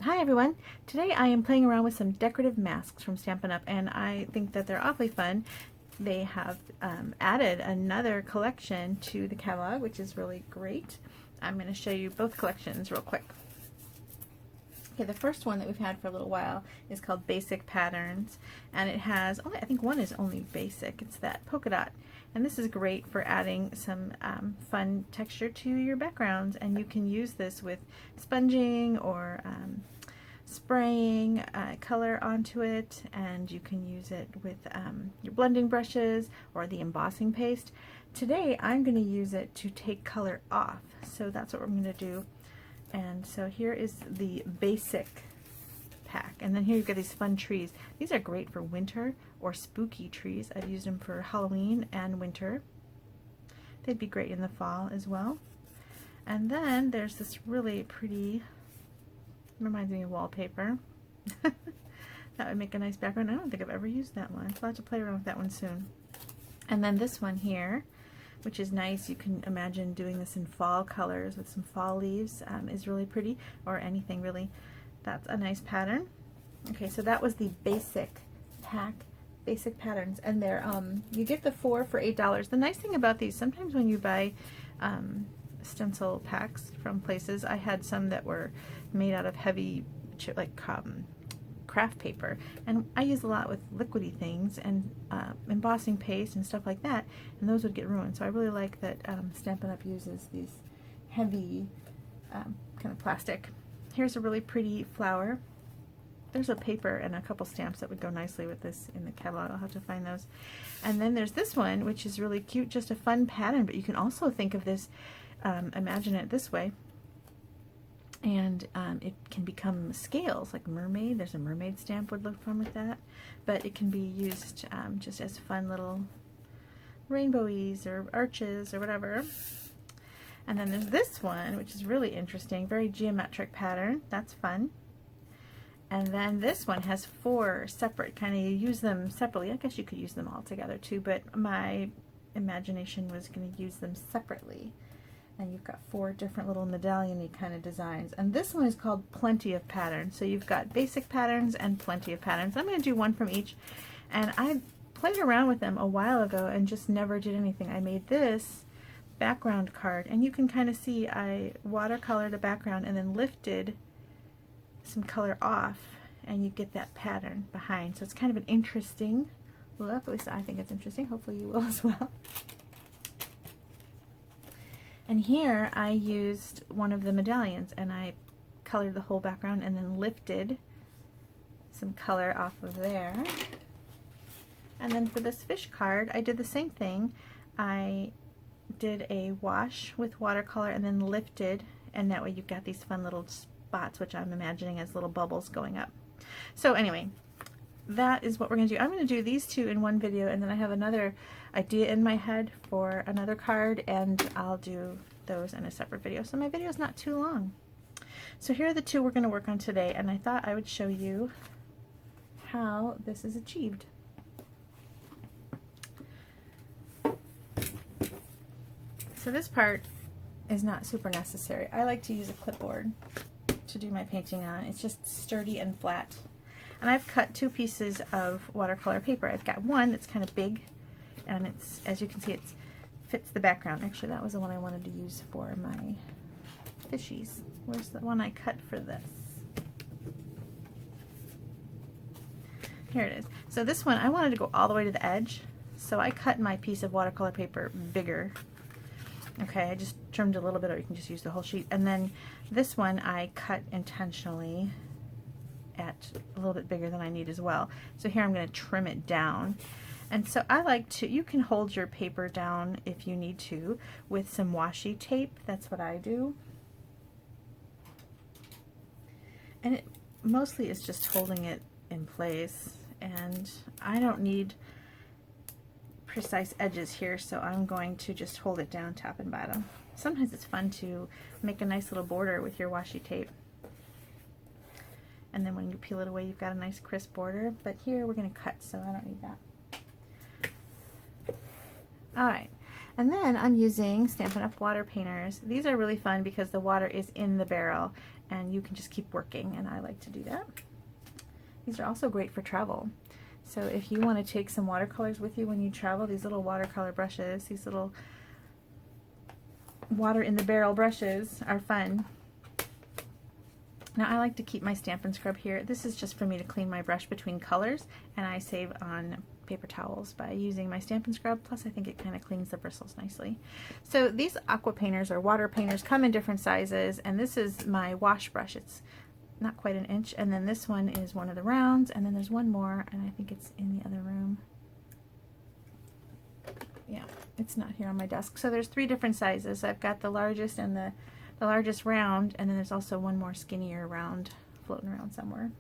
Hi everyone! Today I am playing around with some decorative masks from Stampin' Up, and I think that they're awfully fun. They have added another collection to the catalog, which is really great. I'm going to show you both collections real quick. Okay, the first one that we've had for a little while is called Basic Patterns, and it has, I think one is only basic. It's that polka dot. And this is great for adding some fun texture to your backgrounds, and you can use this with sponging or spraying color onto it, and you can use it with your blending brushes or the embossing paste. Today I'm going to use it to take color off, so that's what we're going to do. And so here is the basic pack, and then here you've got these fun trees. These are great for winter or spooky trees. I've used them for Halloween and winter. They'd be great in the fall as well. And then there's this really pretty, reminds me of wallpaper. That would make a nice background. I don't think I've ever used that one. I'll have to play around with that one soon. And then this one here, which is nice. You can imagine doing this in fall colors with some fall leaves, is really pretty, or anything really. That's a nice pattern. Okay, so that was the basic pack, basic patterns, and they're you get the 4 for $8. The nice thing about these, sometimes when you buy stencil packs from places, I had some that were made out of heavy craft paper, and I use a lot with liquidy things and embossing paste and stuff like that, and those would get ruined. So I really like that Stampin' Up uses these heavy kind of plastic. Here's a really pretty flower. There's a paper and a couple stamps that would go nicely with this in the catalog. I'll have to find those. And then there's this one, which is really cute, just a fun pattern, but you can also think of this, imagine it this way, and it can become scales, like mermaid. There's a mermaid stamp would look fun with that, but it can be used just as fun little rainbowies or arches or whatever. And then there's this one, which is really interesting, very geometric pattern. That's fun. And then this one has 4 separate, kind of, you use them separately. I guess you could use them all together too, but my imagination was going to use them separately. And you've got 4 different little medallion-y kind of designs. And this one is called Plenty of Patterns. So you've got basic patterns and plenty of patterns. I'm going to do one from each. And I played around with them a while ago and just never did anything. I made this background card, and you can kind of see I watercolored a background and then lifted some color off, and you get that pattern behind. So it's kind of an interesting look. At least I think it's interesting. Hopefully you will as well. And here I used one of the medallions, and I colored the whole background and then lifted some color off of there. And then for this fish card, I did the same thing. I did a wash with watercolor and then lifted, and that way you've got these fun little spots, which I'm imagining as little bubbles going up. So anyway, that is what we're going to do. I'm going to do these 2 in one video, and then I have another idea in my head for another card, and I'll do those in a separate video. So my video is not too long. So here are the 2 we're going to work on today, and I thought I would show you how this is achieved. So this part is not super necessary. I like to use a clipboard to do my painting on. It's just sturdy and flat. And I've cut 2 pieces of watercolor paper. I've got one that's kind of big, and it's, as you can see, it fits the background. Actually, that was the one I wanted to use for my fishies. Where's the one I cut for this? Here it is. So this one, I wanted to go all the way to the edge, so I cut my piece of watercolor paper bigger. Okay, I just trimmed a little bit, or you can just use the whole sheet. And then this one I cut intentionally at a little bit bigger than I need as well. So here I'm going to trim it down. And so I like to, you can hold your paper down if you need to with some washi tape. That's what I do. And it mostly is just holding it in place. And I don't need precise edges here, so I'm going to just hold it down top and bottom. Sometimes it's fun to make a nice little border with your washi tape, and then when you peel it away you've got a nice crisp border, but here we're going to cut, so I don't need that. Alright, And then I'm using Stampin' Up! Water painters. These are really fun because the water is in the barrel and you can just keep working, and I like to do that. These are also great for travel. So if you want to take some watercolors with you when you travel, these little watercolor brushes, these little water in the barrel brushes are fun. Now I like to keep my Stampin' Scrub here. This is just for me to clean my brush between colors, and I save on paper towels by using my Stampin' Scrub, plus I think it kind of cleans the bristles nicely. So these aqua painters or water painters come in different sizes, and this is my wash brush. It's not quite an inch, and then this one is one of the rounds, and then there's one more, and I think it's in the other room. Yeah, it's not here on my desk. So there's 3 different sizes. I've got the largest and the largest round, and then there's also one more skinnier round floating around somewhere.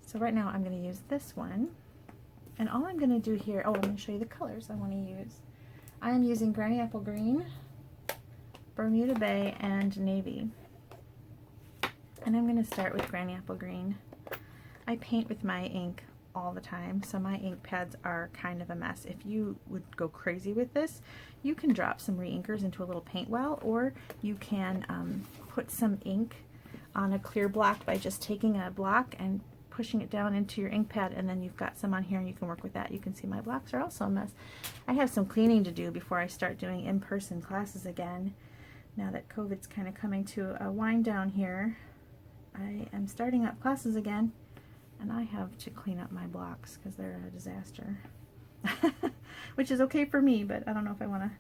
So right now I'm going to use this one, and all I'm going to do here, oh, I'm going to show you the colors I want to use. I am using Granny Apple Green, Bermuda Bay, and Navy. And I'm going to start with Granny Apple Green. I paint with my ink all the time, so my ink pads are kind of a mess. If you would go crazy with this, you can drop some re-inkers into a little paint well, or you can put some ink on a clear block by just taking a block and pushing it down into your ink pad, and then you've got some on here and you can work with that. You can see my blocks are also a mess. I have some cleaning to do before I start doing in-person classes again. Now that COVID's kind of coming to a wind down here, I am starting up classes again, and I have to clean up my blocks because they're a disaster. Which is okay for me, but I don't know if I want to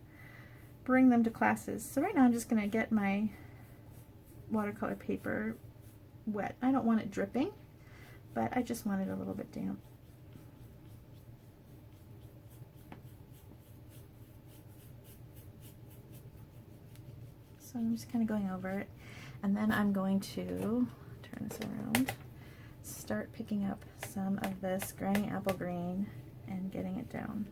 bring them to classes. So right now I'm just going to get my watercolor paper wet. I don't want it dripping, but I just want it a little bit damp. So I'm just kind of going over it, and then I'm going to turn this around, start picking up some of this Granny Apple Green and getting it down.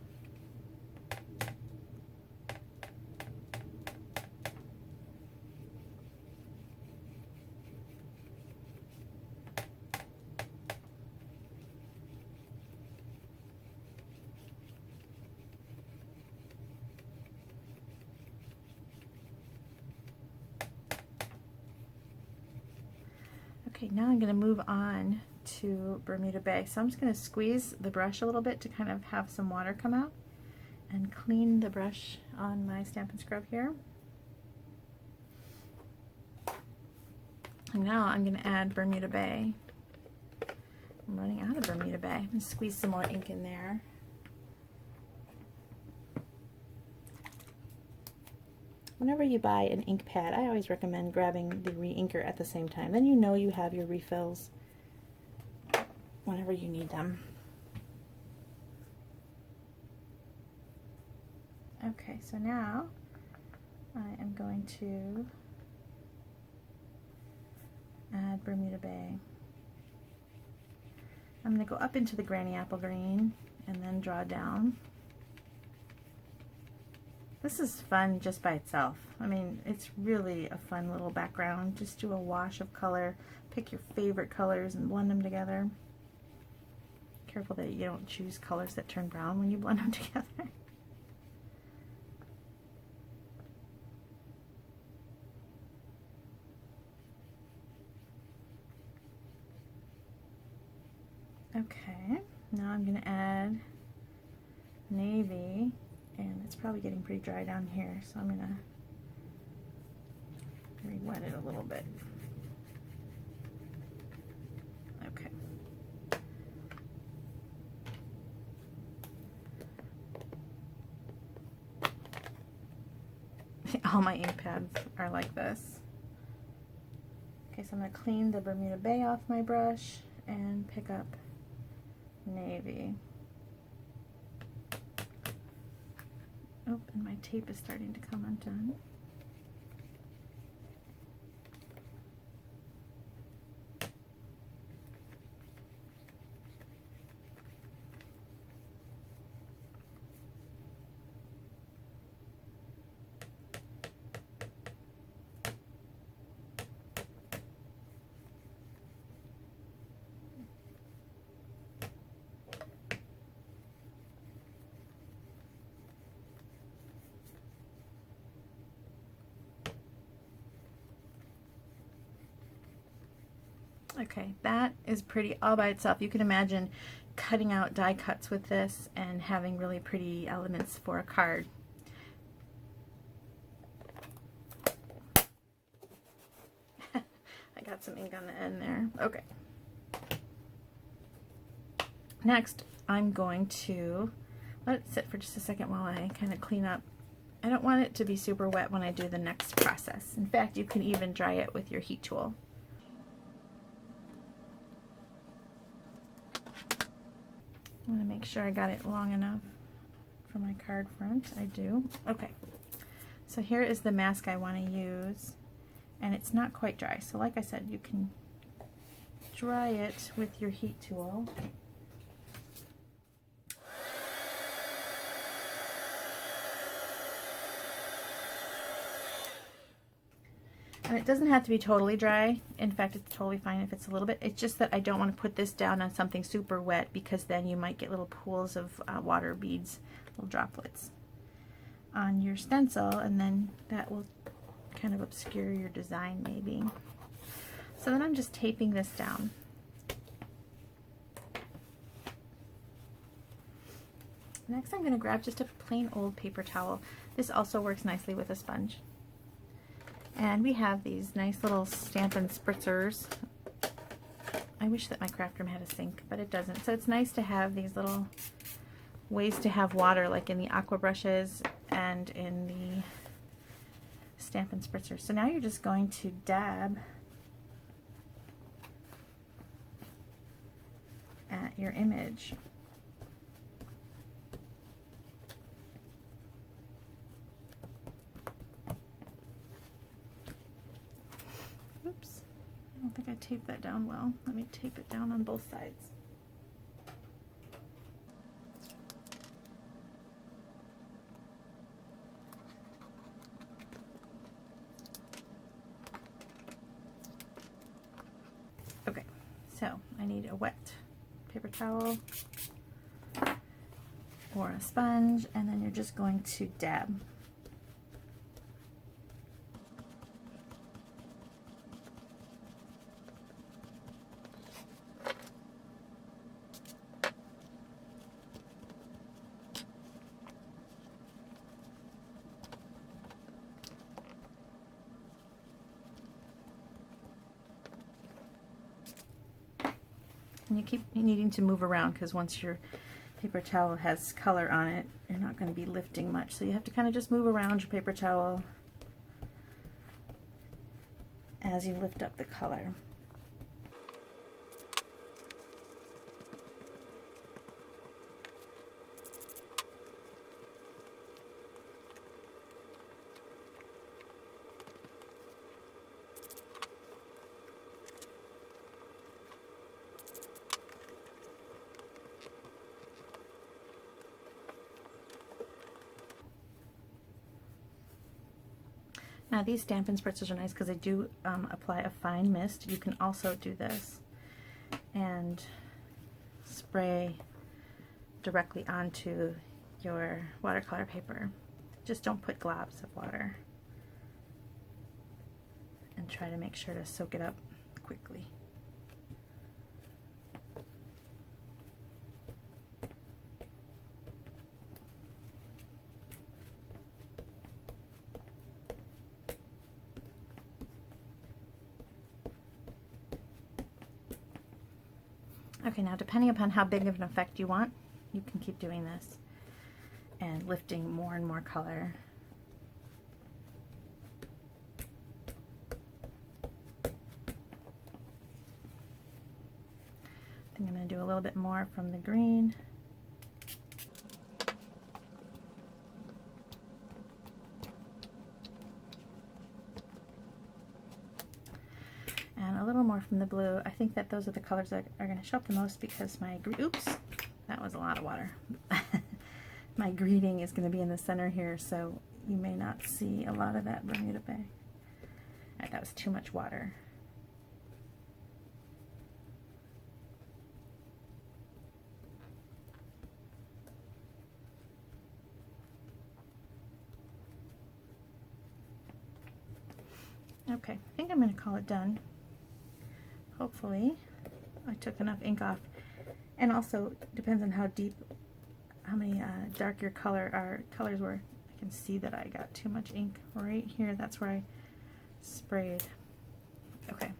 Okay, now I'm going to move on to Bermuda Bay. So I'm just going to squeeze the brush a little bit to kind of have some water come out and clean the brush on my Stampin' Scrub here. And now I'm going to add Bermuda Bay. I'm running out of Bermuda Bay. I'm going to squeeze some more ink in there. Whenever you buy an ink pad, I always recommend grabbing the re-inker at the same time. Then you know you have your refills whenever you need them. Okay, so now I am going to add Bermuda Bay. I'm going to go up into the Granny Apple Green and then draw down. This is fun just by itself. I mean, it's really a fun little background. Just do a wash of color, pick your favorite colors and blend them together. Careful that you don't choose colors that turn brown when you blend them together. Okay, now I'm going to add Navy. And it's probably getting pretty dry down here, so I'm going to re-wet it a little bit. Okay. All my ink pads are like this. Okay, so I'm going to clean the Bermuda Bay off my brush and pick up Navy. Oh, and my tape is starting to come undone. Okay, that is pretty all by itself. You can imagine cutting out die cuts with this and having really pretty elements for a card. I got some ink on the end there. Okay. Next, I'm going to let it sit for just a second while I kind of clean up. I don't want it to be super wet when I do the next process. In fact, you can even dry it with your heat tool. I'm going to make sure I got it long enough for my card front. I do. Okay. So here is the mask I want to use, and it's not quite dry. So like I said, you can dry it with your heat tool. And it doesn't have to be totally dry. In fact, it's totally fine if it's a little bit. It's just that I don't want to put this down on something super wet, because then you might get little pools of water beads, little droplets on your stencil, and then that will kind of obscure your design maybe. So then I'm just taping this down. Next, I'm going to grab just a plain old paper towel. This also works nicely with a sponge. And we have these nice little Stampin' spritzers. I wish that my craft room had a sink, but it doesn't. So it's nice to have these little ways to have water, like in the aqua brushes and in the Stampin' spritzer. So now you're just going to dab at your image. Oops, I don't think I taped that down well. Let me tape it down on both sides. Okay, so I need a wet paper towel or a sponge, and then you're just going to dab. And you keep needing to move around, because once your paper towel has color on it, you're not going to be lifting much. So you have to kind of just move around your paper towel as you lift up the color. Now these Stampin' spritzers are nice because they do apply a fine mist. You can also do this and spray directly onto your watercolor paper. Just don't put globs of water, and try to make sure to soak it up quickly. Okay, now depending upon how big of an effect you want, you can keep doing this and lifting more and more color. I think I'm going to do a little bit more from the green. A little more from the blue. I think that those are the colors that are going to show up the most, because my, oops, that was a lot of water. My greeting is going to be in the center here, so you may not see a lot of that Bermuda Bay. Alright, that was too much water. Okay, I think I'm going to call it done. hopefully I took enough ink off. And also depends on how deep, how many dark your colors were. I can see that I got too much ink right here. That's where I sprayed. Okay.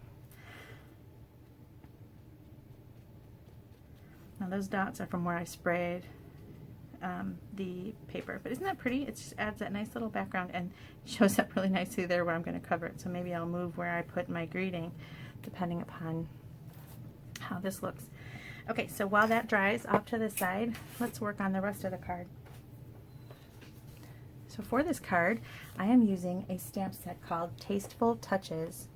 Now those dots are from where I sprayed the paper. But isn't that pretty? It just adds that nice little background and shows up really nicely there where I'm going to cover it. So maybe I'll move where I put my greeting depending upon how this looks. Okay, so while that dries off to the side, let's work on the rest of the card. So for this card, I am using a stamp set called Tasteful Touches.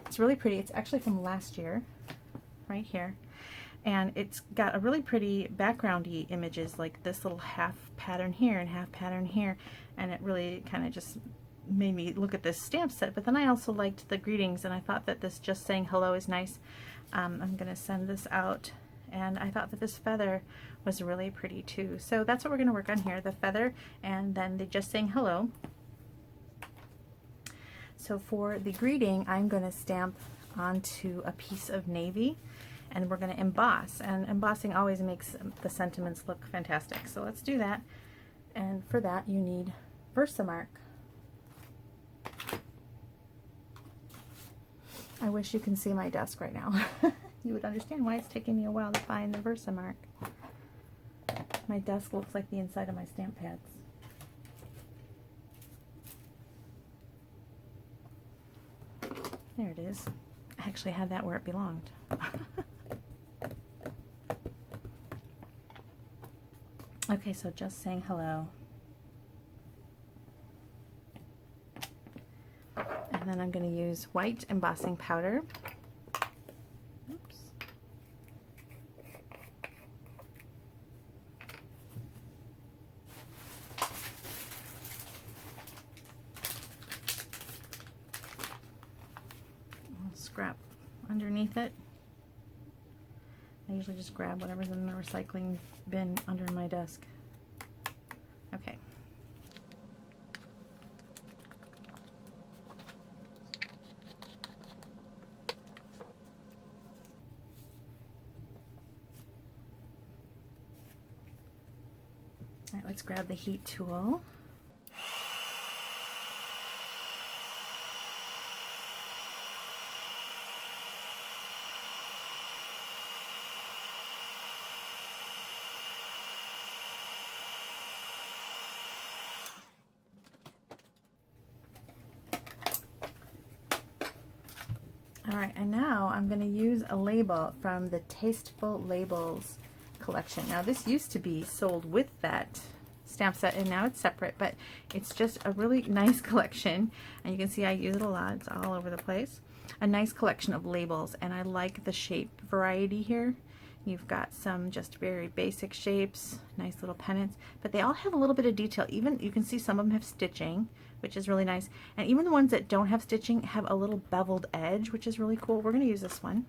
It's really pretty. It's actually from last year, right here. And it's got a really pretty backgroundy images, like this little half pattern here and half pattern here. And it really kind of just made me look at this stamp set. But then I also liked the greetings, and I thought that this just saying hello is nice. I'm going to send this out. And I thought that this feather was really pretty too. So that's what we're going to work on here, the feather and then the just saying hello. So for the greeting, I'm going to stamp onto a piece of navy and we're going to emboss. And embossing always makes the sentiments look fantastic. So let's do that. And for that you need Versamark. I wish you can see my desk right now. You would understand why it's taking me a while to find the Versamark. My desk looks like the inside of my stamp pads. There it is. I actually had that where it belonged. Okay, so just saying hello. And then I'm going to use white embossing powder. Scrap underneath it. I usually just grab whatever's in the recycling bin under my desk. Okay. All right, let's grab the heat tool. Alright, and now I'm going to use a label from the Tasteful Labels collection. Now this used to be sold with that stamp set and now it's separate, but it's just a really nice collection and you can see I use it a lot. It's all over the place. A nice collection of labels, and I like the shape variety here. You've got some just very basic shapes, nice little pennants, but they all have a little bit of detail. Even you can see some of them have stitching, which is really nice. And even the ones that don't have stitching have a little beveled edge, which is really cool. We're going to use this one.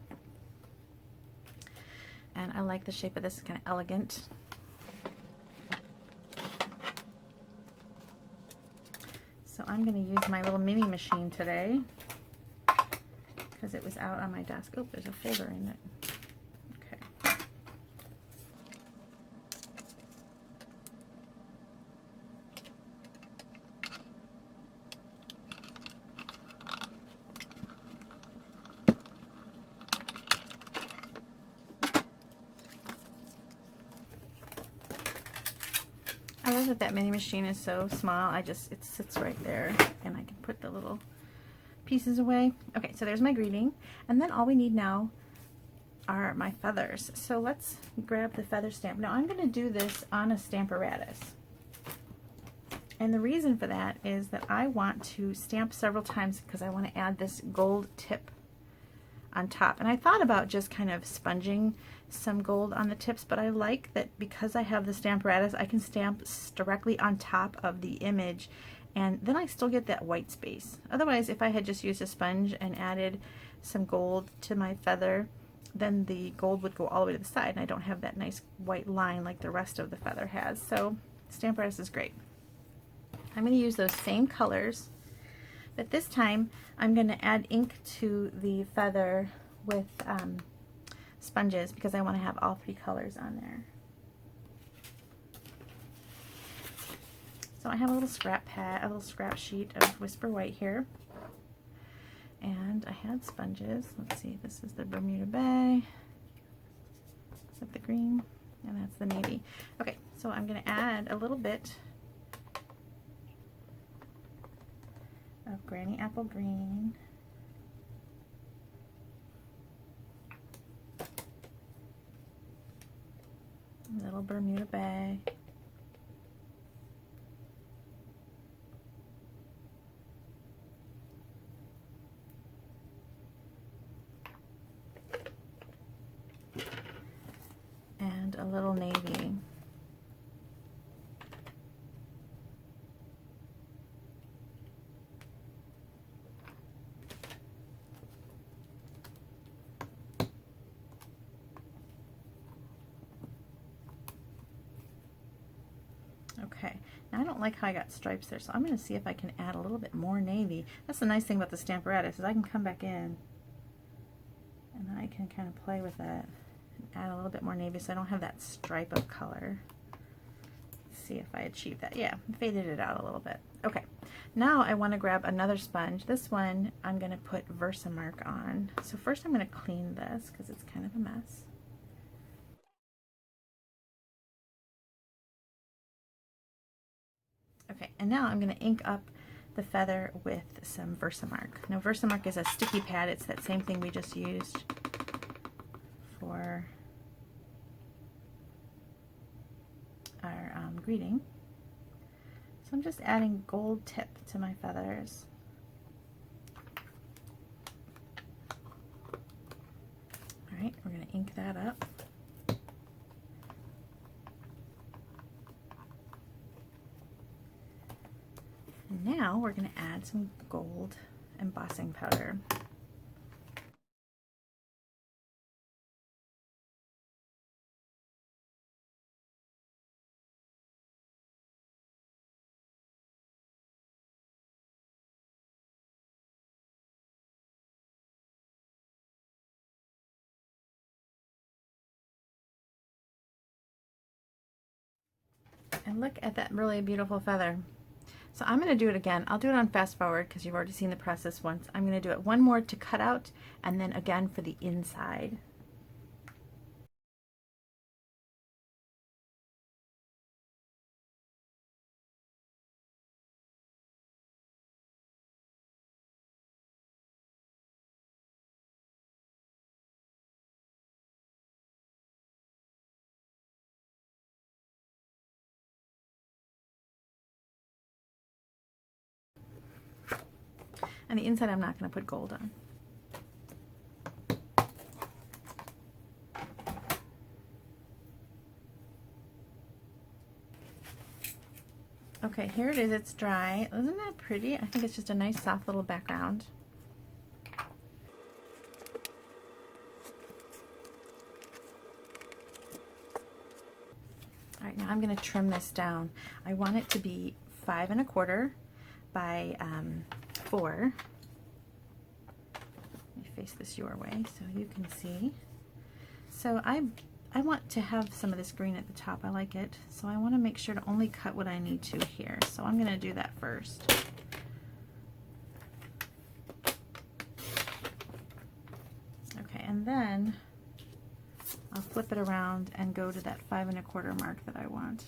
And I like the shape of this. It's kind of elegant. So I'm going to use my little mini machine today because it was out on my desk. Oh, there's a folder in it. I love that that mini machine is so small. It sits right there and I can put the little pieces away. Okay, so there's my greeting. And then all we need now are my feathers. So let's grab the feather stamp. Now I'm going to do this on a Stamparatus. And the reason for that is that I want to stamp several times because I want to add this gold tip on top. And I thought about just kind of sponging some gold on the tips, but I like that because I have the Stamparatus, I can stamp directly on top of the image and then I still get that white space. Otherwise, if I had just used a sponge and added some gold to my feather, then the gold would go all the way to the side and I don't have that nice white line like the rest of the feather has. So Stamparatus is great. I'm going to use those same colors, but this time I'm going to add ink to the feather with sponges because I want to have all 3 colors on there. So I have a little scrap pad, a little scrap sheet of Whisper White here. And I had sponges. Let's see, this is the Bermuda Bay. Is that the green? And that's the navy. Okay, so I'm going to add a little bit of Granny Apple Green. A little Bermuda Bay. And a little navy. Okay, now I don't like how I got stripes there, so I'm going to see if I can add a little bit more navy. That's the nice thing about the Stamparatus is I can come back in and I can kind of play with it and add a little bit more navy so I don't have that stripe of color. Let's see if I achieve that. Yeah, faded it out a little bit. Okay, now I want to grab another sponge. This one I'm going to put Versamark on. So first I'm going to clean this because it's kind of a mess. Okay, and now I'm going to ink up the feather with some Versamark. Now Versamark is a sticky pad. It's that same thing we just used for our greeting. So I'm just adding gold tip to my feathers. All right, we're going to ink that up. And now we're going to add some gold embossing powder. And look at that really beautiful feather. So I'm going to do it again. I'll do it on fast forward because you've already seen the process once. I'm going to do it one more to cut out and then again for the inside. And the inside I'm not going to put gold on. Okay, here it is. It's dry. Isn't that pretty? I think it's just a nice soft little background. All right, now I'm going to trim this down. I want it to be 5 1/4 by 4. Let me face this your way so you can see. So I want to have some of this green at the top. I like it. So I want to make sure to only cut what I need to here. So I'm going to do that first. Okay, and then I'll flip it around and go to that 5 1/4 mark that I want.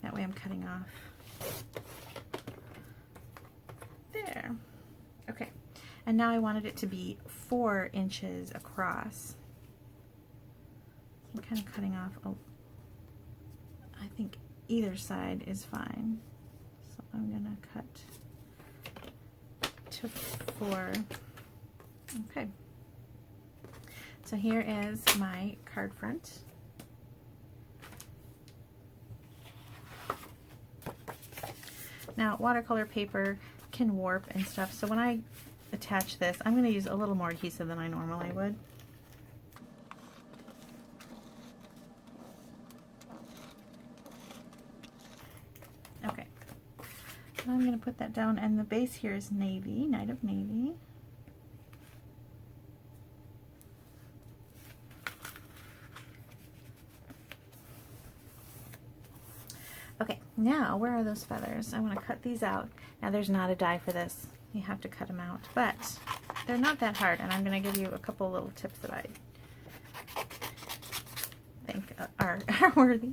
That way I'm cutting off. There. Okay, and now I wanted it to be 4 inches across. I'm kind of cutting off, I think either side is fine. So I'm gonna cut to 4. Okay. So here is my card front. Now watercolor paper can warp and stuff, so when I attach this, I'm going to use a little more adhesive than I normally would. Okay, so I'm going to put that down, and the base here is navy, Night of Navy. Okay, now where are those feathers? I want to cut these out. Now there's not a die for this. You have to cut them out, but they're not that hard, and I'm going to give you a couple little tips that I think are worthy.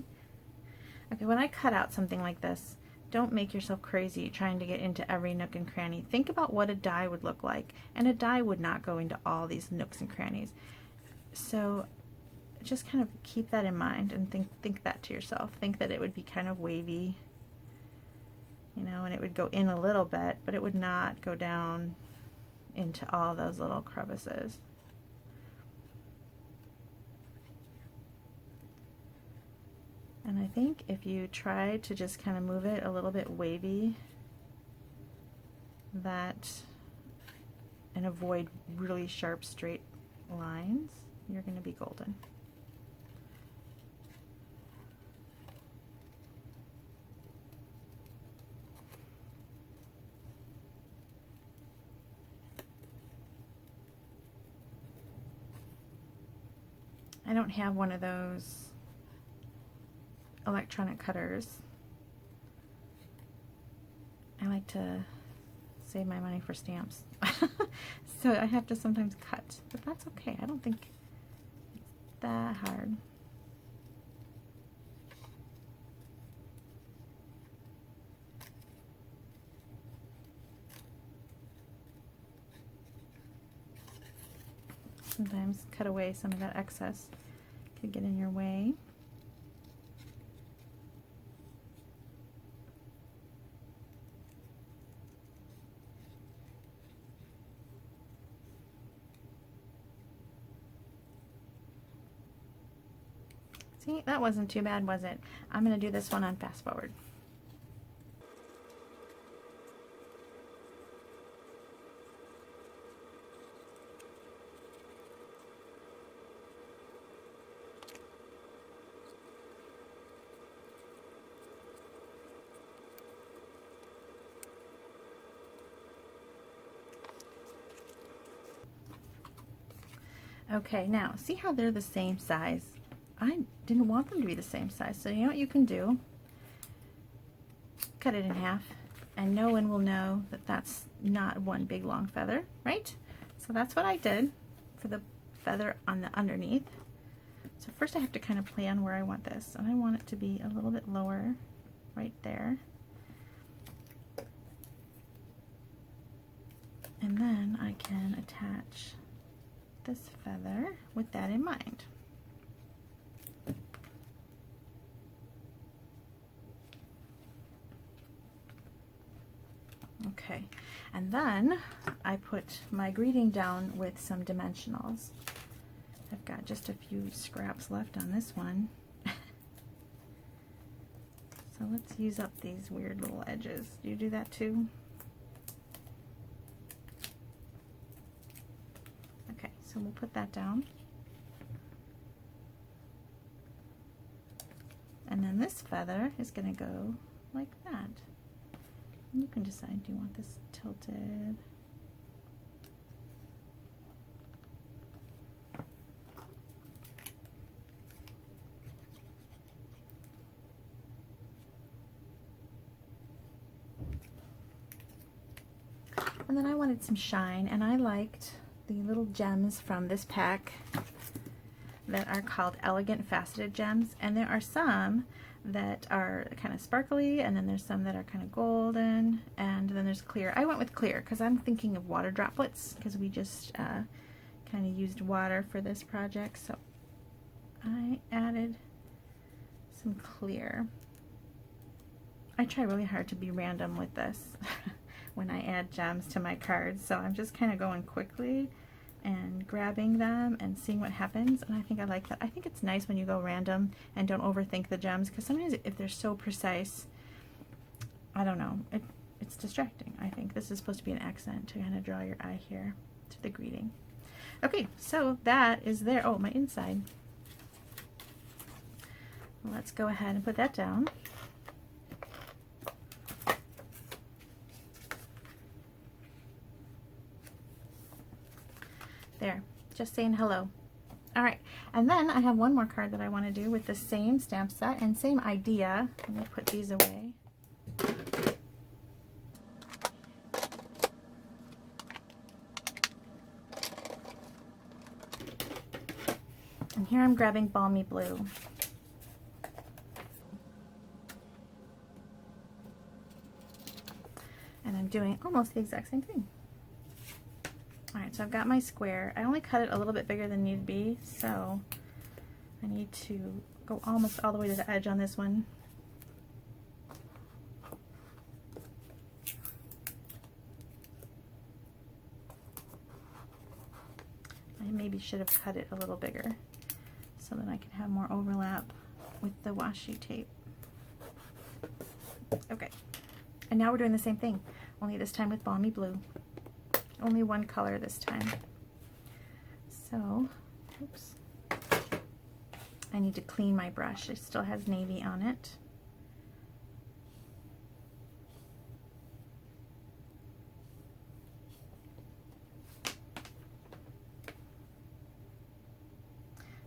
Okay, when I cut out something like this, don't make yourself crazy trying to get into every nook and cranny. Think about what a die would look like, and a die would not go into all these nooks and crannies. So just kind of keep that in mind and think that to yourself. Think that it would be kind of wavy, you know, and it would go in a little bit, but it would not go down into all those little crevices. And I think if you try to just kind of move it a little bit wavy, and avoid really sharp straight lines, you're going to be golden. I don't have one of those electronic cutters. I like to save my money for stamps. So I have to sometimes cut, but that's okay. I don't think it's that hard. Sometimes cut away some of that excess. Could get in your way. See, that wasn't too bad, was it? I'm going to do this one on fast forward. Okay, now see how they're the same size? I didn't want them to be the same size, so you know what you can do? Cut it in half, and no one will know that that's not one big long feather, right? So that's what I did for the feather on the underneath. So first I have to kind of plan where I want this, and I want it to be a little bit lower right there. And then I can attach this feather with that in mind. Okay, and then I put my greeting down with some dimensionals. I've got just a few scraps left on this one. So let's use up these weird little edges. Do you do that too? Okay, so we'll put that down. And then this feather is going to go like that. You can decide, do you want this tilted? And then I wanted some shine, and I liked the little gems from this pack that are called Elegant Faceted Gems, and there are some that are kind of sparkly, and then there's some that are kind of golden, and then there's clear. I went with clear because I'm thinking of water droplets, because we just kind of used water for this project, so I added some clear. I try really hard to be random with this when I add gems to my cards, so I'm just kind of going quickly and grabbing them and seeing what happens, and I think I like that. I think it's nice when you go random and don't overthink the gems, because sometimes if they're so precise, I don't know, it's distracting. I think this is supposed to be an accent to kind of draw your eye here to the greeting. Okay, so that is there. Oh, my inside. Let's go ahead and put that down. There, just saying hello. All right, and then I have one more card that I want to do with the same stamp set and same idea. Let me put these away. And here I'm grabbing Balmy Blue. And I'm doing almost the exact same thing. Alright, so I've got my square. I only cut it a little bit bigger than need be, so I need to go almost all the way to the edge on this one. I maybe should have cut it a little bigger so that I can have more overlap with the washi tape. Okay, and now we're doing the same thing, only this time with Balmy Blue. Only one color this time. So, oops. I need to clean my brush. It still has navy on it.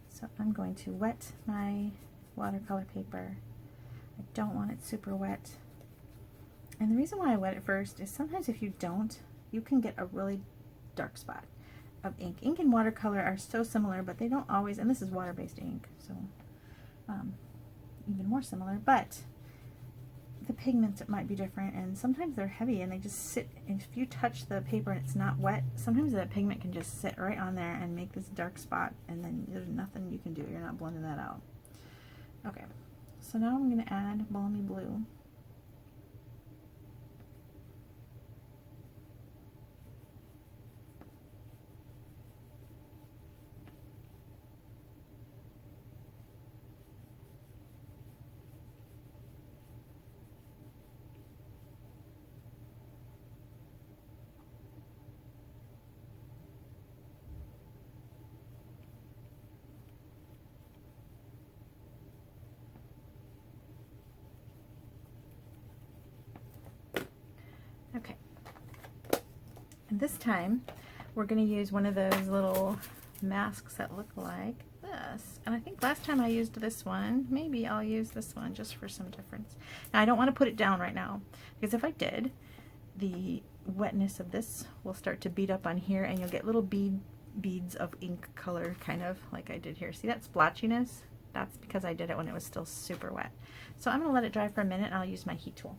So I'm going to wet my watercolor paper. I don't want it super wet. And the reason why I wet it first is sometimes if you don't, you can get a really dark spot of ink. Ink and watercolor are so similar, but they don't always, and this is water-based ink, so even more similar, but the pigments it might be different, and sometimes they're heavy and they just sit, and if you touch the paper and it's not wet, sometimes that pigment can just sit right on there and make this dark spot, and then there's nothing you can do. You're not blending that out. Okay, so now I'm going to add Balmy Blue. Okay, and this time we're going to use one of those little masks that look like this. And I think last time I used this one. Maybe I'll use this one just for some difference. Now I don't want to put it down right now, because if I did, the wetness of this will start to bead up on here and you'll get little beads of ink color, kind of like I did here. See that splotchiness? That's because I did it when it was still super wet. So I'm going to let it dry for a minute and I'll use my heat tool.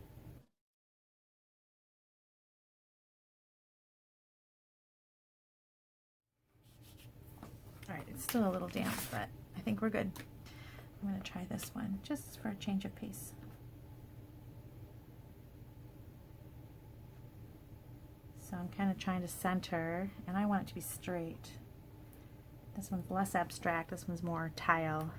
Alright, it's still a little damp, but I think we're good. I'm going to try this one just for a change of pace. So I'm kind of trying to center, and I want it to be straight. This one's less abstract, this one's more tile.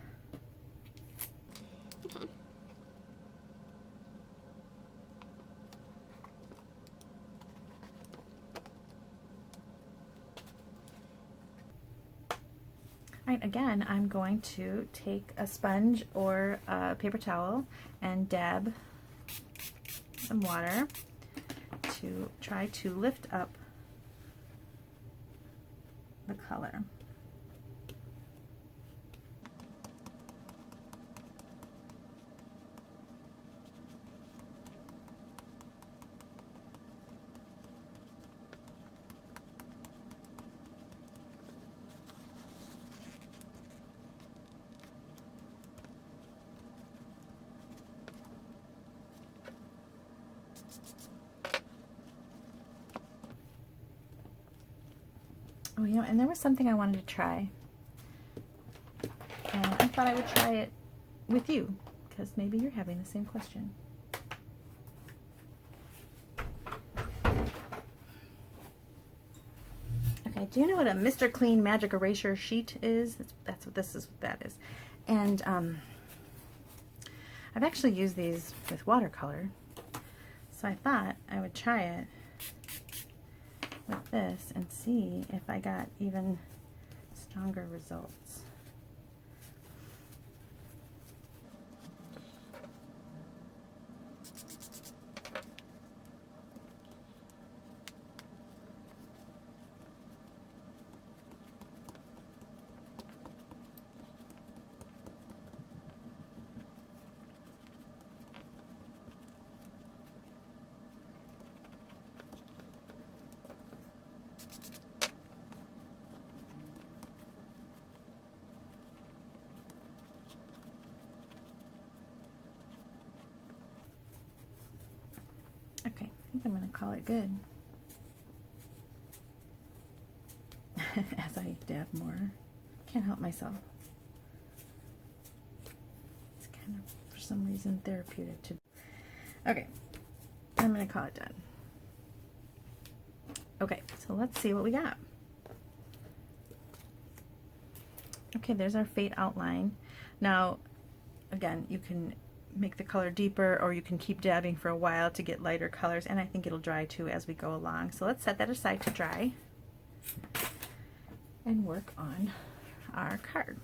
Alright, again, I'm going to take a sponge or a paper towel and dab some water to try to lift up the color. Oh, you know, and there was something I wanted to try, and I thought I would try it with you, because maybe you're having the same question. Okay, do you know what a Mr. Clean Magic Erasure Sheet is? That's what this is. What that is. And I've actually used these with watercolor, so I thought I would try it with this and see if I got even stronger results. Okay, I think I'm going to call it good. As I dab more. Can't help myself. It's kind of, for some reason, therapeutic to... Okay, I'm going to call it done. Okay, so let's see what we got. Okay, there's our fate outline. Now, again, you can make the color deeper, or you can keep dabbing for a while to get lighter colors, and I think it'll dry too as we go along. So let's set that aside to dry and work on our card.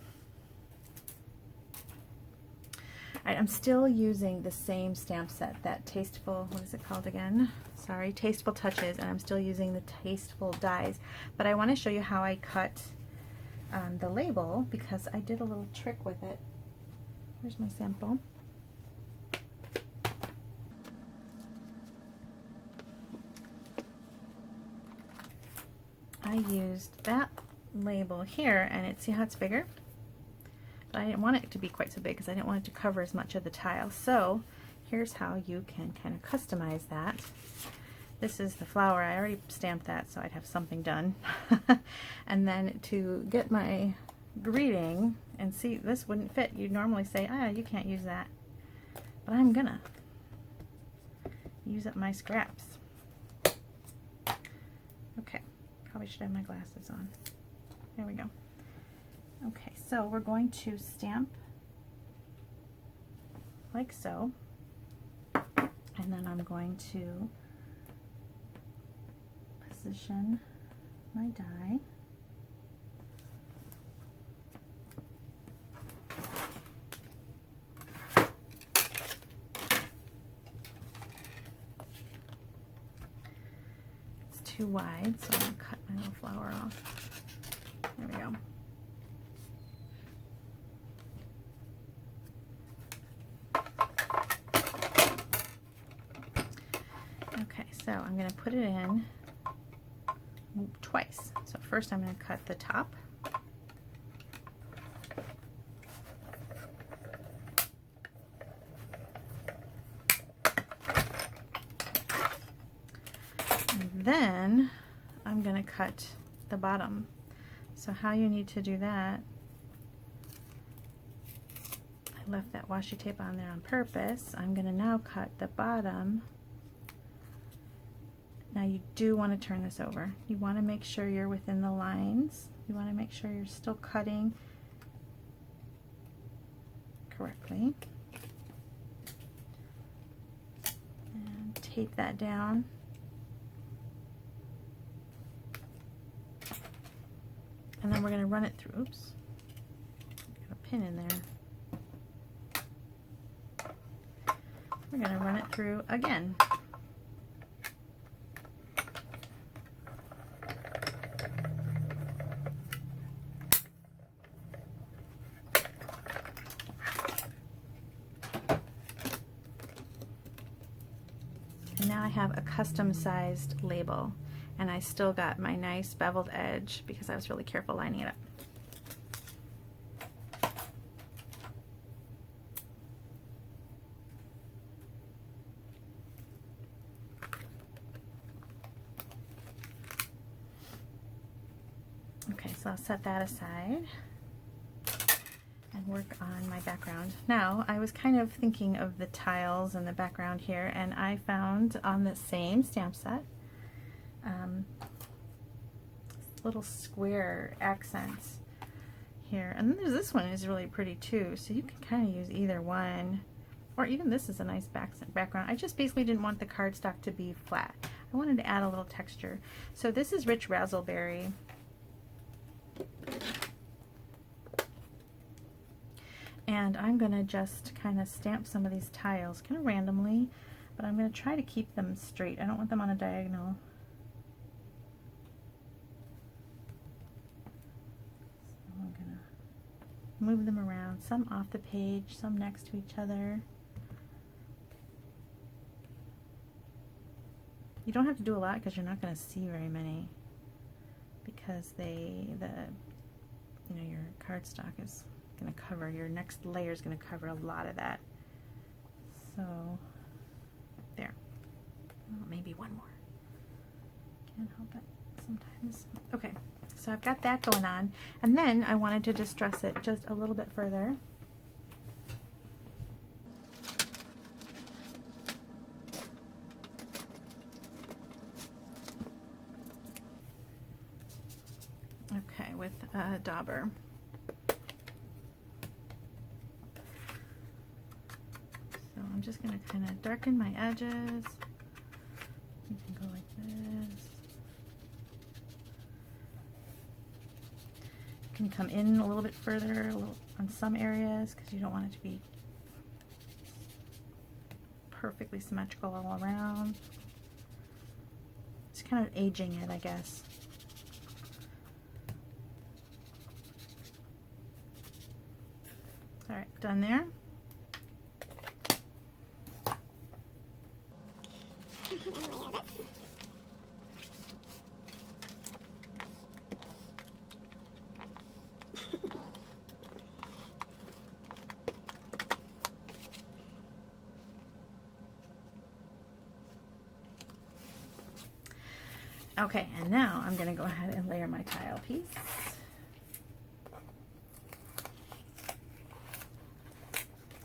Alright, I'm still using the same stamp set, that Tasteful, what is it called again? Sorry, Tasteful Touches, and I'm still using the Tasteful dies, but I want to show you how I cut the label, because I did a little trick with it. Here's my sample. I used that label here, and see how it's bigger? But I didn't want it to be quite so big because I didn't want it to cover as much of the tile. So here's how you can kind of customize that. This is the flower. I already stamped that so I'd have something done. And then to get my greeting, and see, this wouldn't fit. You'd normally say, ah, you can't use that. But I'm gonna use up my scraps. Okay, probably should have my glasses on. There we go. Okay, so we're going to stamp like so, and then I'm going to position my die. It's too wide, so I'm going to cut my little flower off. There we go. Okay, so I'm going to put it in twice. So first I'm going to cut the top. And then I'm going to cut the bottom. So how you need to do that, I left that washi tape on there on purpose. I'm going to now cut the bottom. Now you do want to turn this over. You want to make sure you're within the lines. You want to make sure you're still cutting correctly. And tape that down. And then we're going to run it through. Oops. Got a pin in there. We're going to run it through again. And now I have a custom sized label. And I still got my nice beveled edge because I was really careful lining it up. Okay, so I'll set that aside and work on my background. Now, I was kind of thinking of the tiles and the background here, and I found on the same stamp set little square accents here, and then there's this one is really pretty too, so you can kind of use either one, or even this is a nice background. I just basically didn't want the cardstock to be flat. I wanted to add a little texture. So this is Rich Razzleberry, and I'm gonna just kind of stamp some of these tiles kind of randomly, but I'm gonna try to keep them straight. I don't want them on a diagonal. Move them around, some off the page, some next to each other. You don't have to do a lot because you're not going to see very many. because your cardstock is going to cover, your next layer is going to cover a lot of that. So there. Oh, maybe one more. Can't help it sometimes. Okay, so I've got that going on, and then I wanted to distress it just a little bit further. Okay, with a dauber. So I'm just going to kind of darken my edges. You can go like this. You can come in a little bit further on some areas because you don't want it to be perfectly symmetrical all around. Just kind of aging it, I guess. All right, done there. Okay, and now I'm going to go ahead and layer my tile piece.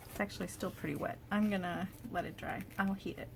It's actually still pretty wet. I'm going to let it dry. I'll heat it.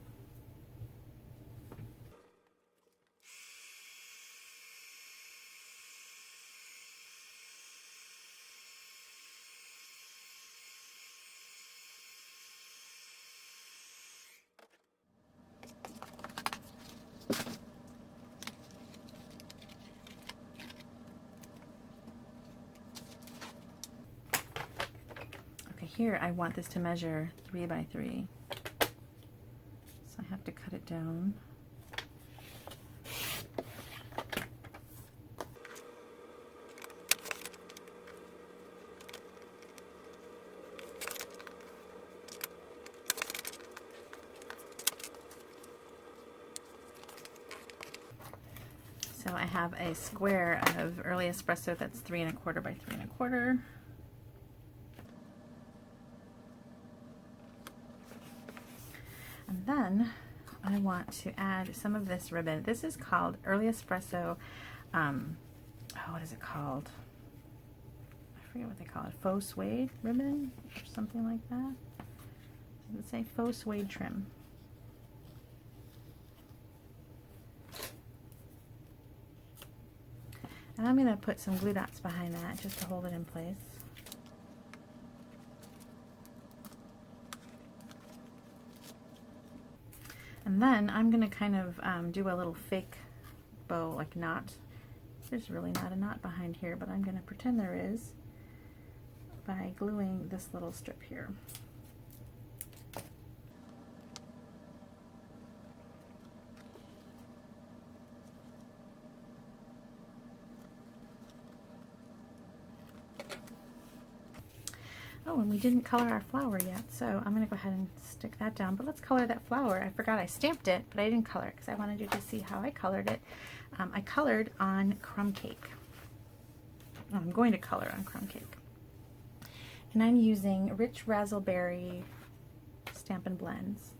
Here I want this to measure 3 by 3, so I have to cut it down. So I have a square of early espresso that's 3 1/4 by 3 1/4. And then I want to add some of this ribbon. This is called Early Espresso, what is it called? I forget what they call it. Faux suede ribbon or something like that. Does it say faux suede trim? And I'm going to put some glue dots behind that just to hold it in place. And then I'm going to kind of do a little fake bow, like knot. There's really not a knot behind here, but I'm going to pretend there is by gluing this little strip here. Oh, and we didn't color our flower yet, so I'm going to go ahead and stick that down. But let's color that flower. I forgot I stamped it, but I didn't color it because I wanted you to see how I colored it. I colored on crumb cake. I'm going to color on crumb cake. And I'm using Rich Razzleberry Stampin' Blends.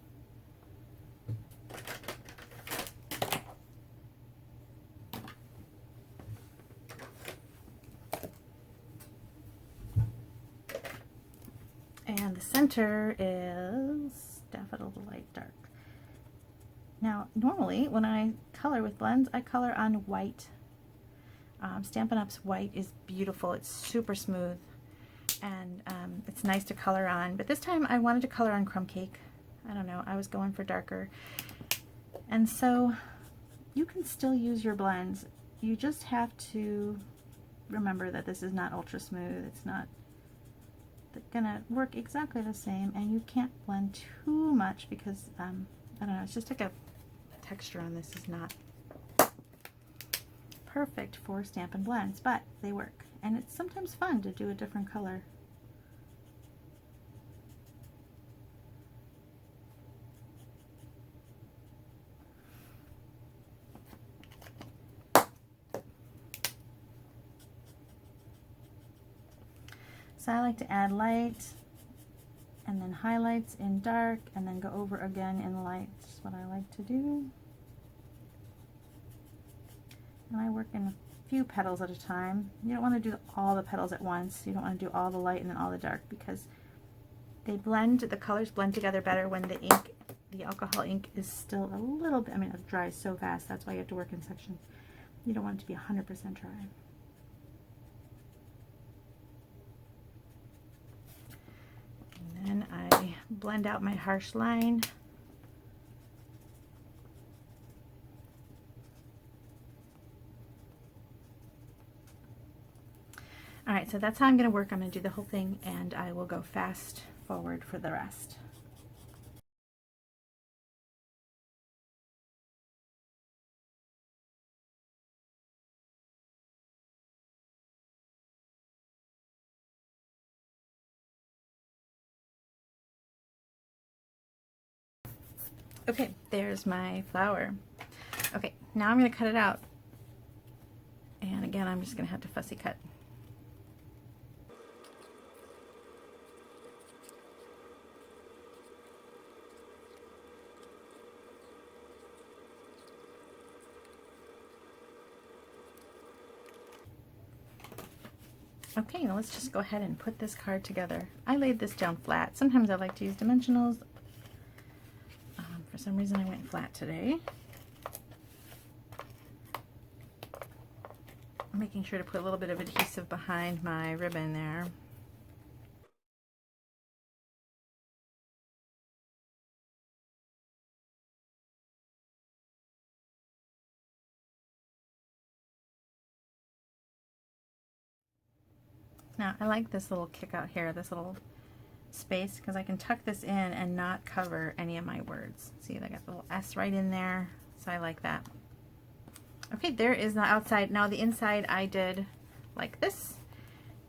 And the center is Daffodil Delight Dark. Now, normally when I color with blends, I color on white. Stampin' Up's white is beautiful. It's super smooth, and it's nice to color on. But this time I wanted to color on crumb cake. I don't know, I was going for darker. And so you can still use your blends. You just have to remember that this is not ultra smooth. It's not gonna work exactly the same, and you can't blend too much because I don't know, it's just like a texture on this is not perfect for Stampin' Blends, but they work, and it's sometimes fun to do a different color. So I like to add light and then highlights in dark and then go over again in light. That's what I like to do. And I work in a few petals at a time. You don't want to do all the petals at once. You don't want to do all the light and then all the dark, because they blend, the colors blend together better when the ink, the alcohol ink, is still a little bit, I mean, it dries so fast. That's why you have to work in sections. You don't want it to be 100% dry. And then I blend out my harsh line. All right, so that's how I'm going to work. I'm going to do the whole thing, and I will go fast forward for the rest. Okay, there's my flower. Okay, now I'm going to cut it out. And again, I'm just going to have to fussy cut. Okay, now let's just go ahead and put this card together. I laid this down flat. Sometimes I like to use dimensionals. For some reason I went flat today. I'm making sure to put a little bit of adhesive behind my ribbon there. Now I like this little kick out here, this little space, because I can tuck this in and not cover any of my words. See, I got the little S right in there, so I like that. Okay, there is the outside. Now the inside I did like this,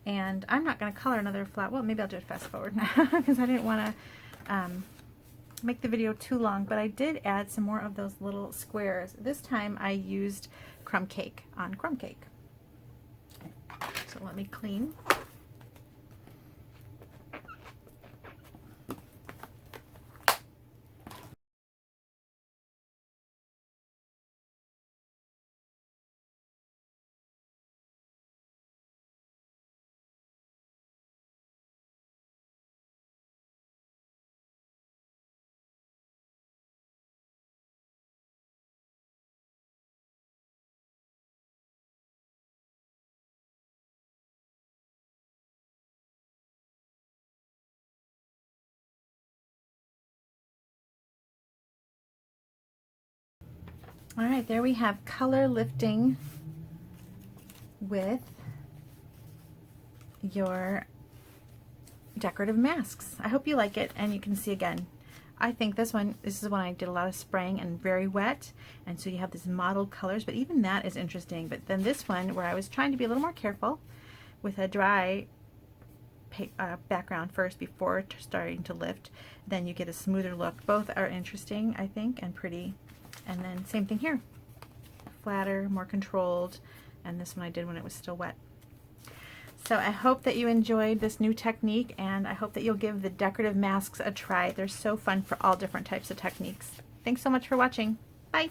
and I'm not going to color another flower. Well, maybe I'll do it fast forward now because I didn't want to make the video too long, but I did add some more of those little squares. This time I used crumb cake on crumb cake. So let me clean. All right, there we have color lifting with your decorative masks. I hope you like it, and you can see again, I think this is when I did a lot of spraying and very wet, and so you have these mottled colors, but even that is interesting. But then this one, where I was trying to be a little more careful with a dry background first before starting to lift, then you get a smoother look. Both are interesting, I think, and pretty. And then same thing here, flatter, more controlled, and this one I did when it was still wet. So I hope that you enjoyed this new technique, and I hope that you'll give the decorative masks a try. They're so fun for all different types of techniques. Thanks so much for watching. Bye!